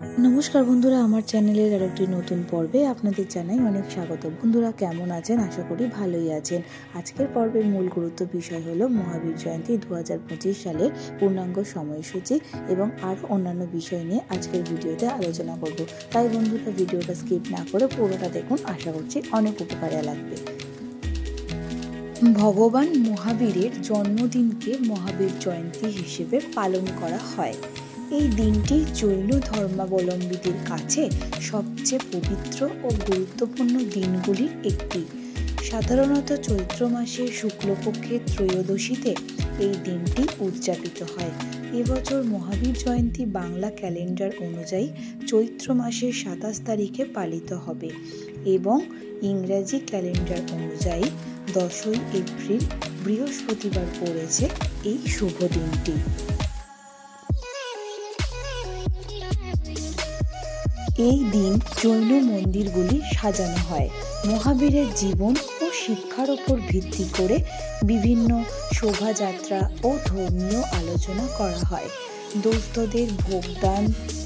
नमस्कार बंधुरा आमार चैनेलेर आरेकटी नतून पर्वे आपनादेर जानाई अनेक स्वागत। बंधुरा केमन आछेन? आशा करी भालोई आछेन। आजकेर पर्वेर मूल गुरुत्व विषय हलो महावीर जयंती 2025 सालेर पूर्णांग সময়সূচি এবং आरो अन्यान्य विषय निये आजकेर भिडियोते आलोचना करब। ताई बंधुरा भिडियोटा स्किप ना करे पुरोटा देखुन, आशा करछि अनेक उपकारे लागबे। भगवान महावीरेर जन्मदिनके महावीर जयंती हिसेबे पालन करा हय। এই দিনটি জৈন ধর্মাবলম্বীদের কাছে সবচেয়ে পবিত্র ও গুরুত্বপূর্ণ দিনগুলির একটি। সাধারণত চৈত্র মাসের শুক্লপক্ষের ত্রয়োদশীতে এই দিনটি উদযাপিত হয়। এবছর মহাবীর জয়ন্তী বাংলা ক্যালেন্ডার অনুযায়ী চৈত্র মাসের ২৭ তারিখে পালিত হবে এবং ইংরাজি ক্যালেন্ডার অনুযায়ী ১০ই এপ্রিল বৃহস্পতিবার পড়েছে এই শুভ দিনটি। এই দিন জৈন মন্দিরগুলি সাজানো হয়। মহাবীরের জীবন ও শিক্ষার উপর ভিত্তি করে বিভিন্ন শোভাযাত্রা ও ধর্মীয় আলোচনা করা হয়। দুস্থদের ভোগদান,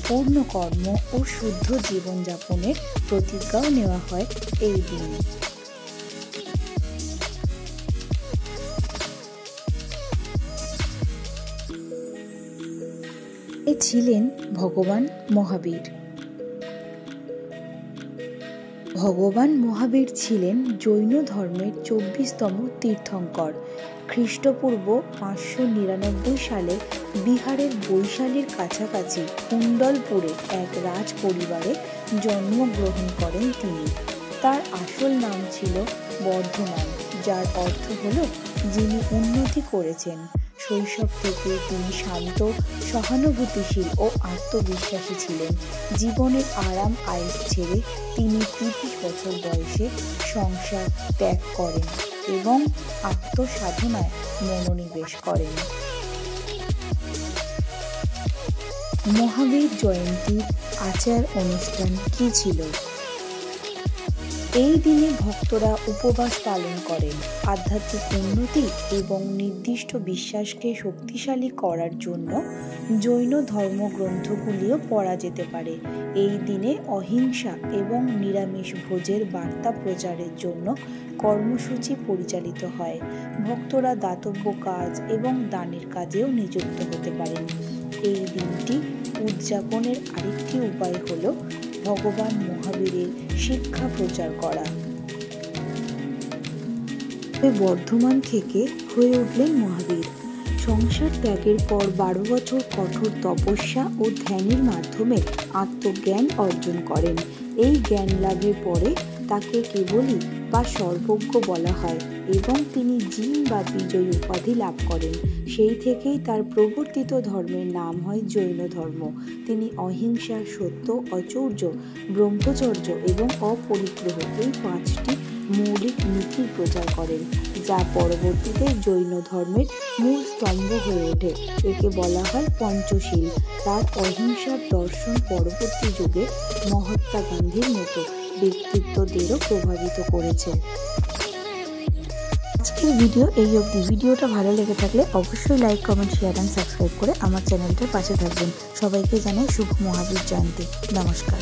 পূর্ণ কর্ম ও শুদ্ধ জীবনযাপনের প্রতিজ্ঞাও নেওয়া হয় এই দিন। এ ছিলেন ভগবান মহাবীর। ভগবান মহাবীর ছিলেন জৈন ধর্মের ২৪তম তীর্থঙ্কর। খ্রিস্টপূর্ব ৫৯৯ সালে বিহারের বৈশালীর কাছাকাছি কুণ্ডলপুরে এক রাজ পরিবারে জন্মগ্রহণ করেন তিনি। তার আসল নাম ছিল বর্ধমান, যার অর্থ হল যিনি উন্নতি করেছেন। শৈশব থেকে তিনি শান্ত, সহানুভূতিশীল ও আত্মবিশ্বাসী ছিলেন। জীবনের আরাম আয়েশ ছেড়ে তিনি ৩০ বছর বয়সে সংসার ত্যাগ করেন এবং আত্মসাধনায় মনোনিবেশ করেন। মহাবীর জয়ন্তীর আচার অনুষ্ঠান কী ছিল? এই দিনে ভক্তরা উপবাস পালন করেন। আধ্যাত্মিক উন্নতি এবং নির্দিষ্ট বিশ্বাসকে শক্তিশালী করার জন্য জৈন ধর্মগ্রন্থগুলিও পড়া যেতে পারে। এই দিনে অহিংসা এবং নিরামিষ ভোজের বার্তা প্রচারের জন্য কর্মসূচি পরিচালিত হয়। ভক্তরা দাতব্য কাজ এবং দানের কাজেও নিযুক্ত হতে পারেন। এই দিনটি উদযাপনের আরেকটি উপায় হল ভগবান মহাবীরের শিক্ষা প্রচার করা। বর্ধমান থেকে হয়ে উঠলেন মহাবীর। সংসার ত্যাগের পর ১২ বছর কঠোর তপস্যা ও ধ্যানের মাধ্যমে আত্মজ্ঞান অর্জন করেন। এই জ্ঞান লাভের পরে তাকে কেবলই বা সর্বজ্ঞ বলা হয় এবং তিনি জিন বা বিজয়ী উপাধি লাভ করেন। সেই থেকেই তার প্রবর্তিত ধর্মের নাম হয় জৈন ধর্ম। তিনি অহিংসা, সত্য, অচৌর্য, ব্রহ্মচর্য এবং অপরিগ্রহ এই ৫টি মৌলিক নীতির প্রচার করেন, যা পরবর্তীতে জৈন ধর্মের মূল স্তম্ভ হয়ে ওঠে। একে বলা হয় পঞ্চশীল। তার অহিংসার দর্শন পরবর্তী যুগে মহাত্মা গান্ধীর মতো ব্যক্তিত্বদেরও প্রভাবিত করেছে। আজকের ভিডিও এই অবধি। ভিডিওটা ভালো লেগে থাকলে অবশ্যই like, comment, share and subscribe করে আমার চ্যানেলটার পাশে থাকবেন। সবাইকে জানাই শুভ মহাবীর জয়ন্তী। নমস্কার।